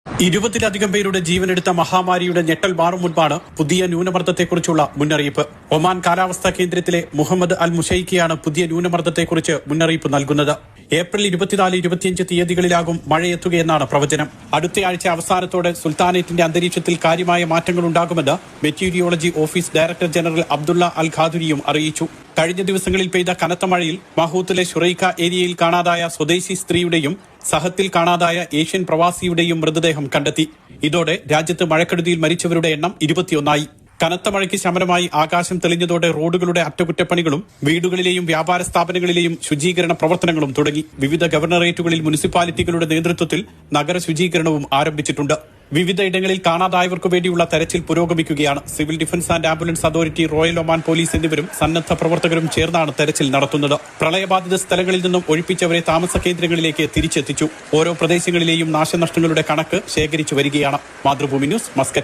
20-ലധികം പേരുടെ ജീവനെടുത്ത മഹാമാരിയുടെ ഞെട്ടൽ മാറും മുൻപാണ് പുതിയ ന്യൂനമർദ്ദത്തെക്കുറിച്ചുള്ള മുന്നറിയിപ്പ്. ഒമാൻ കാലാവസ്ഥാ കേന്ദ്രത്തിലെ മുഹമ്മദ് അൽ മുഷൈക്കിയാണ് പുതിയ ന്യൂനമർദ്ദത്തെക്കുറിച്ച് മുന്നറിയിപ്പ് നൽകുന്നത്. ഏപ്രിൽ 24-25 തീയതികളിലാകും മഴയെത്തുകയെന്നാണ് പ്രവചനം. അടുത്തയാഴ്ച അവസാനത്തോടെ സുൽത്താനേറ്റിന്റെ അന്തരീക്ഷത്തിൽ കാര്യമായ മാറ്റങ്ങളുണ്ടാകുമെന്ന് meteorology office director general Abdullah al ഖാദുരിയും അറിയിച്ചു. കഴിഞ്ഞ ദിവസങ്ങളിൽ പെയ്ത കനത്ത മഴയിൽ മഹൂത്തിലെ ഷുറൈക്ക ഏരിയയിൽ കാണാതായ സ്വദേശി സ്ത്രീയുടെയും സഹത്തിൽ കാണാതായ ഏഷ്യൻ പ്രവാസിയുടെയും മൃതദേഹം കണ്ടെത്തി. ഇതോടെ രാജ്യത്ത് മഴക്കെടുതിയിൽ മരിച്ചവരുടെ എണ്ണം 21ആയി. കനത്ത മഴയ്ക്ക് ശമനമായി ആകാശം തെളിഞ്ഞതോടെ റോഡുകളുടെ അറ്റകുറ്റപ്പണികളും വീടുകളിലെയും വ്യാപാര സ്ഥാപനങ്ങളിലെയും ശുചീകരണ പ്രവർത്തനങ്ങളും തുടങ്ങി. വിവിധ ഗവർണറേറ്റുകളിൽ മുനിസിപ്പാലിറ്റികളുടെ നേതൃത്വത്തിൽ നഗര ശുചീകരണവും ആരംഭിച്ചിട്ടുണ്ട്. വിവിധയിടങ്ങളിൽ കാണാതായവർക്കു വേണ്ടിയുള്ള തെരച്ചിൽ പുരോഗമിക്കുകയാണ്. Civil defence and ambulance authority, royal Oman police എന്നിവരും സന്നദ്ധ പ്രവർത്തകരും ചേർന്നാണ് തെരച്ചിൽ നടത്തുന്നത്. പ്രളയബാധിത സ്ഥലങ്ങളിൽ നിന്നും ഒഴിപ്പിച്ചവരെ താമസ കേന്ദ്രങ്ങളിലേക്ക് തിരിച്ചെത്തിച്ചു. ഓരോ പ്രദേശങ്ങളിലെയും നാശനഷ്ടങ്ങളുടെ കണക്ക് ശേഖരിച്ചു വരികയാണ്. Mathrubhumi news, Muscat.